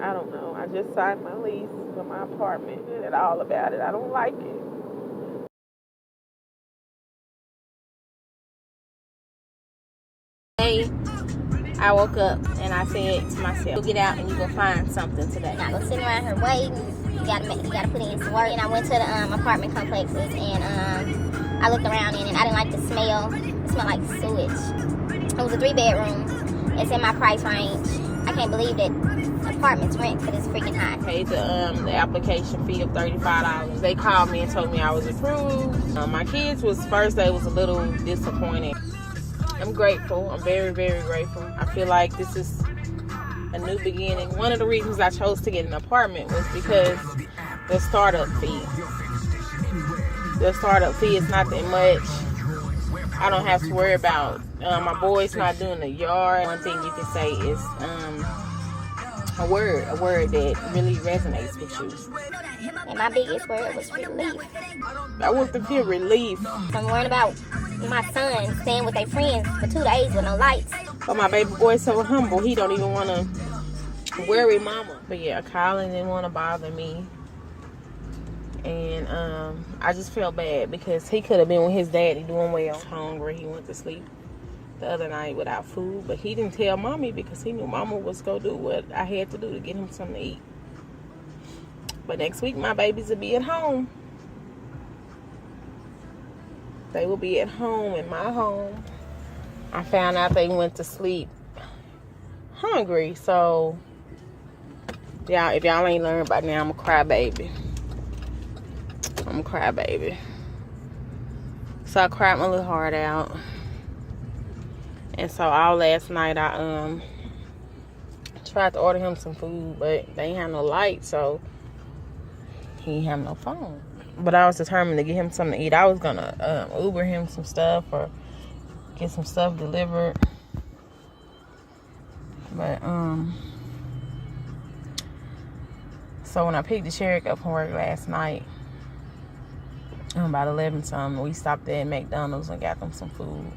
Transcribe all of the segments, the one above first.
I don't know. I just signed my lease for my apartment and all about it. I don't like it. Hey, I woke up and I said to myself, "Go get out and you go find something today. Not go sitting around here waiting. You gotta put in some work." And I went to the apartment complexes and I looked around in it. I didn't like the smell. It smelled like sewage. It was a 3-bedroom. It's in my price range. I can't believe that apartments rent for this freaking high. Paid the application fee of $35. They called me and told me I was approved. My kids was first day was a little disappointed. I'm grateful. I'm very, very grateful. I feel like this is a new beginning. One of the reasons I chose to get an apartment was because the startup fee. The startup fee is not that much. I don't have to worry about my boys not doing the yard. One thing you can say is a word that really resonates with you. And my biggest word was relief. I want to feel relief. I'm worrying about my son staying with their friends for 2 days with no lights. But my baby boy's so humble, he don't even want to worry mama. But yeah, Colin didn't want to bother me. And I just felt bad because he could have been with his daddy doing well. He was hungry. He went to sleep the other night without food. But he didn't tell mommy because he knew mama was going to do what I had to do to get him something to eat. But next week, my babies will be at home. They will be at home in my home. I found out they went to sleep hungry. So, yeah, if y'all ain't learned by now, I'm a crybaby. I'm a crybaby. So I cried my little heart out. And so all last night I tried to order him some food, but they ain't have no light, so he ain't have no phone. But I was determined to get him something to eat. I was gonna Uber him some stuff or get some stuff delivered. But so when I picked the Sherrick up from work last night, about 11 something, we stopped at McDonald's and got them some food.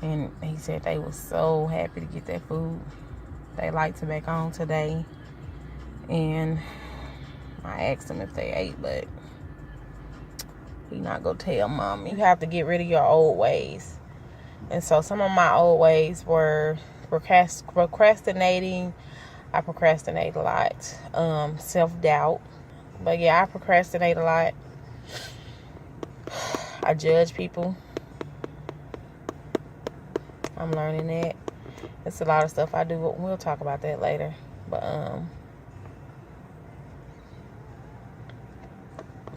And he said they was so happy to get that food. They lights are back on today. And I asked them if they ate, but he not gonna tell mommy. You have to get rid of your old ways. And so some of my old ways were procrastinating. I procrastinate a lot. Self-doubt. But yeah, I procrastinate a lot. I judge people. I'm learning that. It's a lot of stuff I do. We'll talk about that later. But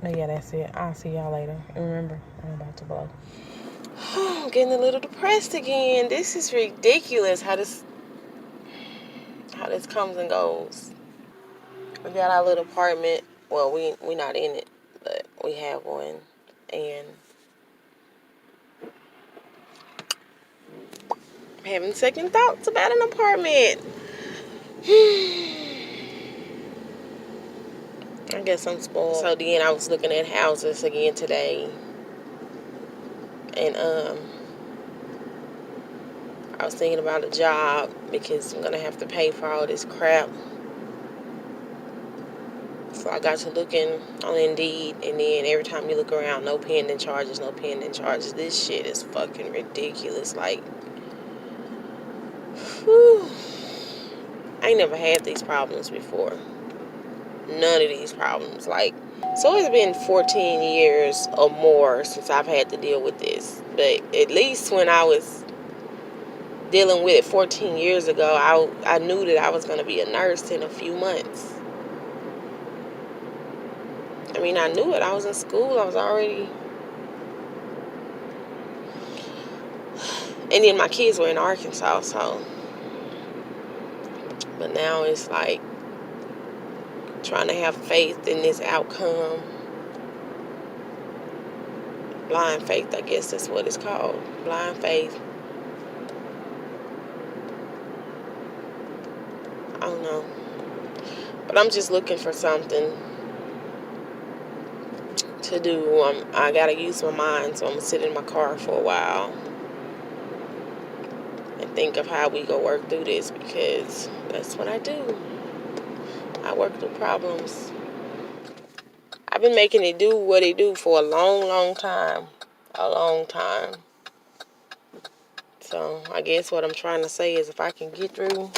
yeah, that's it. I'll see y'all later. And remember, I'm about to blow. I'm getting a little depressed again. This is ridiculous how this comes and goes. We got our little apartment. Well, we not in it, but we have one. And I'm having second thoughts about an apartment. I guess I'm spoiled. So then I was looking at houses again today. And I was thinking about a job because I'm going to have to pay for all this crap. So I got to looking on Indeed, and then every time you look around, no pending charges. This shit is fucking ridiculous. Like, whew. I ain't never had these problems before. None of these problems. Like, so it's been 14 years or more since I've had to deal with this. But at least when I was dealing with it 14 years ago, I knew that I was going to be a nurse in a few months. I mean, I knew it. I was in school. I was already... And then my kids were in Arkansas, so... But now it's like trying to have faith in this outcome. Blind faith, I guess that's what it's called. Blind faith. I don't know. But I'm just looking for something to do. I gotta use my mind, so I'm gonna sit in my car for a while and think of how we go work through this, because that's what I do. I work through problems. I've been making it do what it do for a long, long time. A long time. So I guess what I'm trying to say is if I can get through.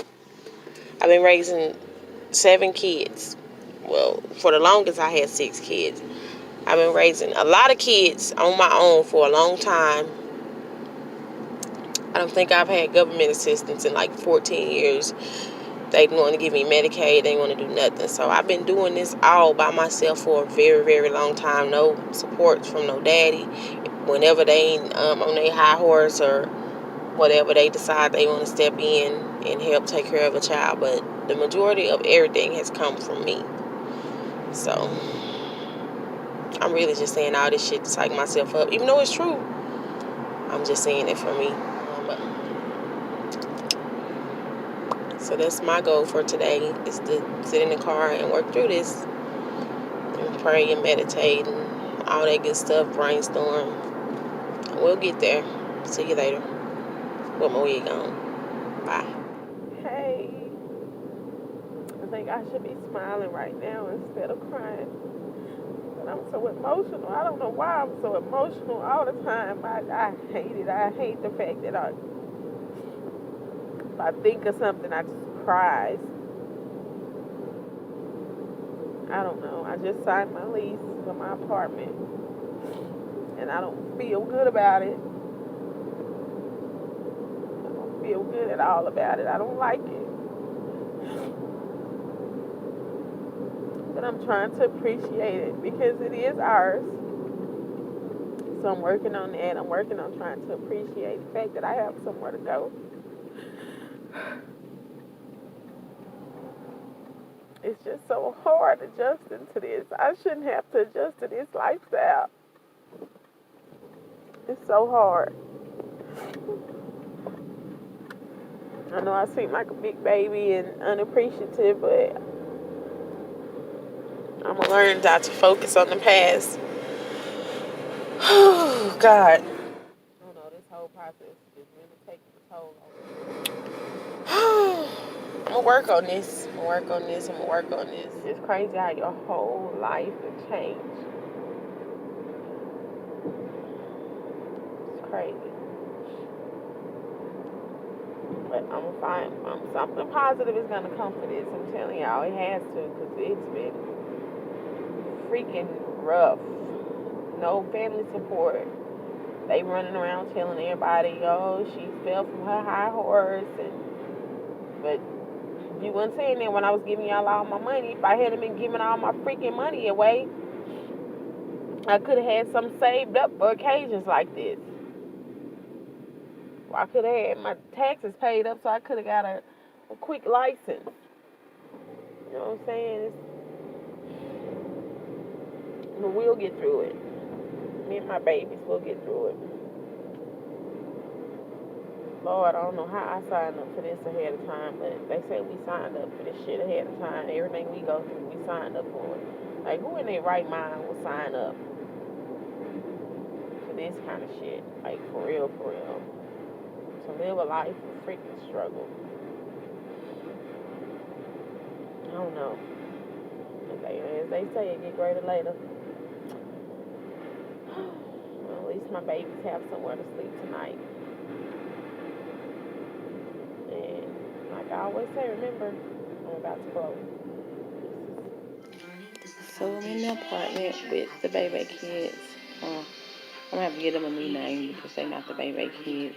I've been raising 7 kids. Well, for the longest I had 6 kids. I've been raising a lot of kids on my own for a long time. I don't think I've had government assistance in like 14 years. They didn't want to give me Medicaid. They didn't want to do nothing. So I've been doing this all by myself for a very, very long time. No support from no daddy. Whenever they on their high horse or whatever, they decide they want to step in and help take care of a child. But the majority of everything has come from me. So I'm really just saying all this shit to psych myself up. Even though it's true, I'm just saying it for me. So that's my goal for today, is to sit in the car and work through this and pray and meditate and all that good stuff, brainstorm. We'll get there. See you later. Put my wig on. Bye. Hey, I think I should be smiling right now instead of crying. But I'm so emotional. I don't know why I'm so emotional all the time. I hate it. I hate the fact that if I think of something, I just cry. I don't know. I just signed my lease for my apartment, and I don't feel good about it. I don't feel good at all about it. I don't like it. But I'm trying to appreciate it because it is ours. So I'm working on that. I'm working on trying to appreciate the fact that I have somewhere to go. It's just so hard adjusting to this. I shouldn't have to adjust to this lifestyle. It's so hard. I know I seem like a big baby and unappreciative, but I'm going to learn not to focus on the past. Oh, God. I don't know, this whole process is really taking a toll on me. I'm going to work on this. I'm going to work on this. It's crazy how your whole life will change. It's crazy. But I'm going to find something positive is going to come for this. I'm telling y'all, it has to, because it's been freaking rough. No family support. They running around telling everybody, oh, she fell from her high horse. But you wasn't saying that when I was giving y'all all my money. If I hadn't been giving all my freaking money away, I could have had some saved up for occasions like this. I could have had my taxes paid up so I could have got a quick license. You know what I'm saying? But we'll get through it. Me and my babies will get through it. Lord, I don't know how I signed up for this ahead of time, but they say we signed up for this shit ahead of time. Everything we go through, we signed up for it. Like, who in their right mind will sign up for this kind of shit? Like, for real, for real. To live a life of freaking struggle. I don't know. As they say, it get greater later. Well, at least my babies have somewhere to sleep tonight. And like I always say, remember, I'm about to close. So I'm in the apartment with the baby kids. I'm gonna have to give them a new name because they're not the baby kids.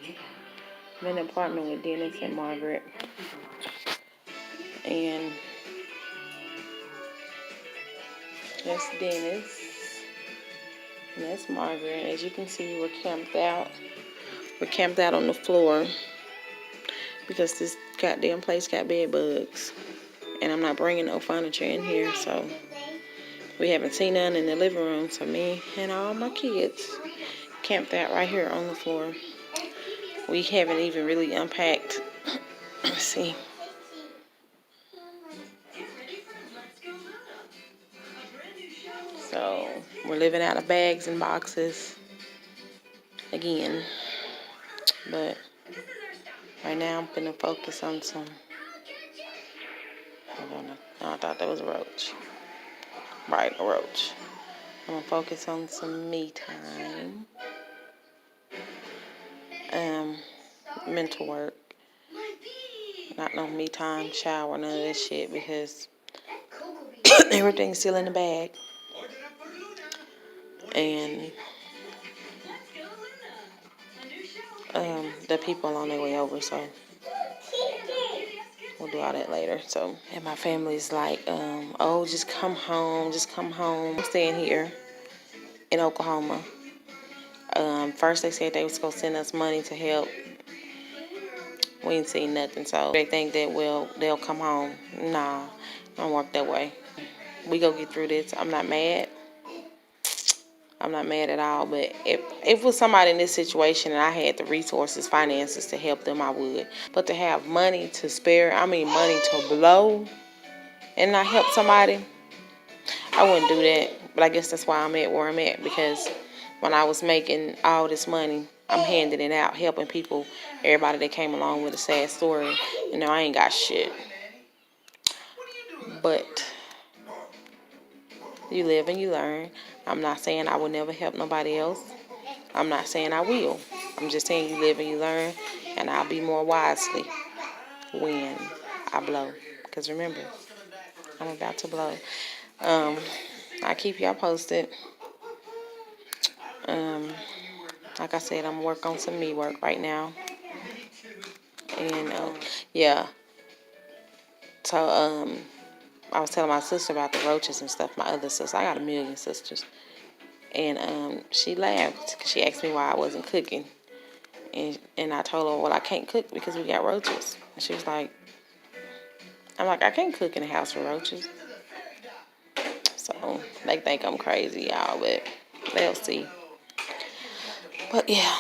I'm in the apartment with Dennis and Margaret. And that's Dennis. And that's Margaret. As you can see, we're camped out. We're camped out on the floor because this goddamn place got bed bugs. And I'm not bringing no furniture in here, so we haven't seen none in the living room. So me and all my kids camped out right here on the floor. We haven't even really unpacked. Let's see. So we're living out of bags and boxes again. But right now I'm gonna focus on some No, I thought that was a roach. Right, a roach. I'm gonna focus on some me time. Mental work. Not no me time, shower, none of that shit because everything's still in the bag. And the people on their way over, so we'll do all that later. So, and my family's like, oh, just come home. I'm staying here in Oklahoma. First they said they was gonna send us money to help. We ain't seen nothing, so they think that they'll come home. Nah, don't work that way. We go get through this. I'm not mad. I'm not mad at all, but if it was somebody in this situation and I had the resources, finances to help them, I would. But to have money to spare, money to blow and not help somebody, I wouldn't do that. But I guess that's why I'm at where I'm at, because when I was making all this money, I'm handing it out, helping people, everybody that came along with a sad story. You know, I ain't got shit. But you live and you learn. I'm not saying I will never help nobody else. I'm not saying I will. I'm just saying you live and you learn, and I'll be more wisely when I blow. Because remember, I'm about to blow. I keep y'all posted. Like I said, I'm working on some me work right now. And, yeah. So, I was telling my sister about the roaches and stuff. My other sister. I got a million sisters. And she laughed because she asked me why I wasn't cooking. And I told her, well, I can't cook because we got roaches. And she was like, I'm like, I can't cook in a house with roaches. So they think I'm crazy, y'all, but they'll see. But yeah,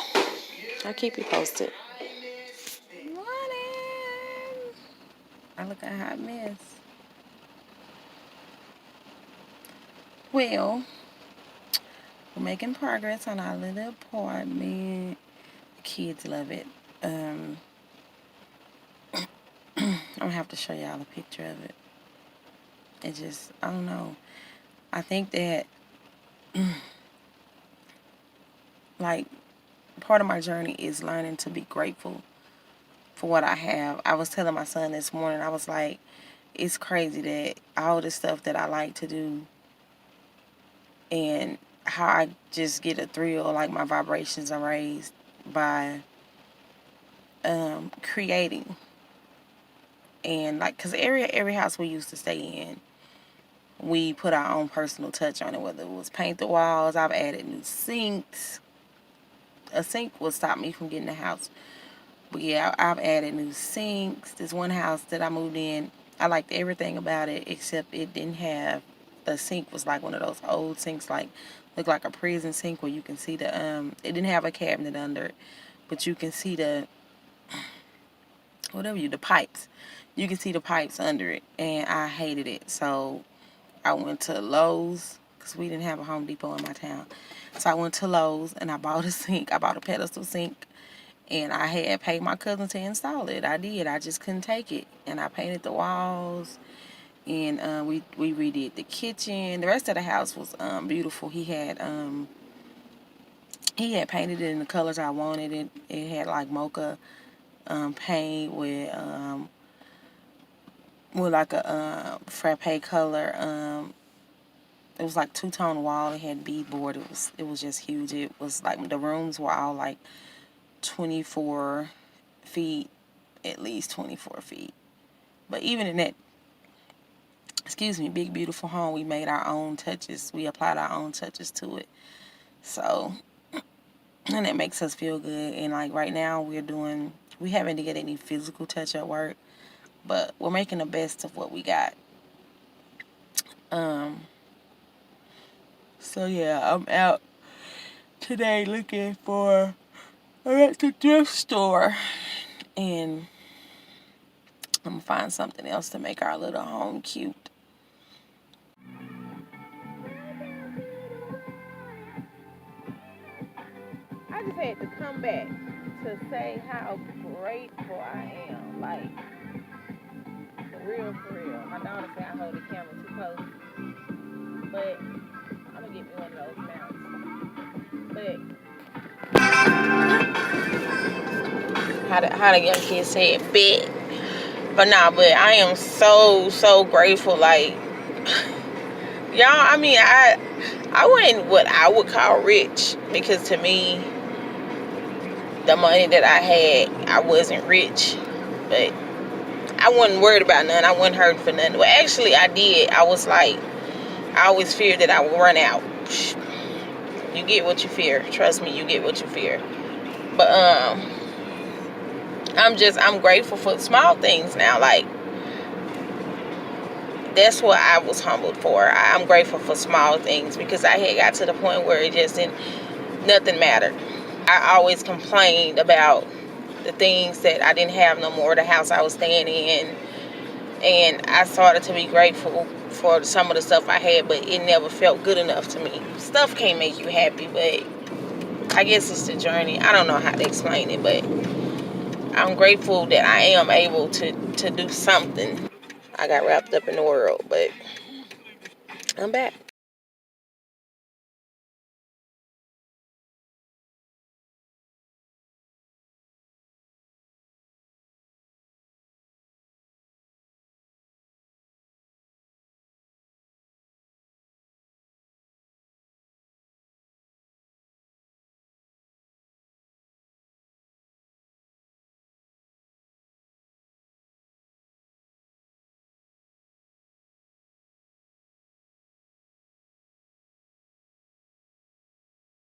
I'll keep you posted. Morning. I look a hot mess. Well, we're making progress on our little apartment. The kids love it. I'm gonna have to show y'all a picture of it. It just, I don't know. I think that, like, part of my journey is learning to be grateful for what I have. I was telling my son this morning, I was like, it's crazy that all the stuff that I like to do and how I just get a thrill, like my vibrations are raised by creating. And like, cause every house we used to stay in, we put our own personal touch on it, whether it was paint the walls. I've added new sinks. A sink will stop me from getting the house. But yeah, I've added new sinks. This one house that I moved in, I liked everything about it except it didn't have, the sink was like one of those old sinks, like looked like a prison sink where you can see the it didn't have a cabinet under it, but you can see the the pipes. You can see the pipes under it, and I hated it. So I went to Lowe's because we didn't have a Home Depot in my town. So I went to Lowe's and I bought a sink. I bought a pedestal sink. And I had paid my cousin to install it. I did. I just couldn't take it. And I painted the walls. And we redid the kitchen. The rest of the house was beautiful. He had painted it in the colors I wanted it. It had like mocha paint with like a frappe color. It was like two-tone wall. It had beadboard. It was just huge. It was like the rooms were all like 24 feet, at least 24 feet. But even in that, big beautiful home, we made our own touches. We applied our own touches to it. So, and it makes us feel good. And like right now we haven't to get any physical touch at work, but we're making the best of what we got. So yeah, I'm out today looking for, I'm at the thrift store and I'm gonna find something else to make our little home cute. I just had to come back to say how grateful I am. Like, for real. My want to say I hold the camera too close, but I'm gonna get me one of those mounts. But how the young kids say it, big. But nah, but I am so grateful. Like, y'all, I mean, I wasn't what I would call rich, because to me, the money that I had, I wasn't rich, but I wasn't worried about nothing. I wasn't hurting for nothing. Well, actually, I did. I was like, I always feared that I would run out. You get what you fear. Trust me, you get what you fear. But I'm grateful for small things now. Like, that's what I was humbled for. I'm grateful for small things, because I had got to the point where it just didn't, nothing mattered. I always complained about the things that I didn't have no more, the house I was staying in, and I started to be grateful for some of the stuff I had, but it never felt good enough to me. Stuff can't make you happy, but I guess it's the journey. I don't know how to explain it, but I'm grateful that I am able to do something. I got wrapped up in the world, but I'm back.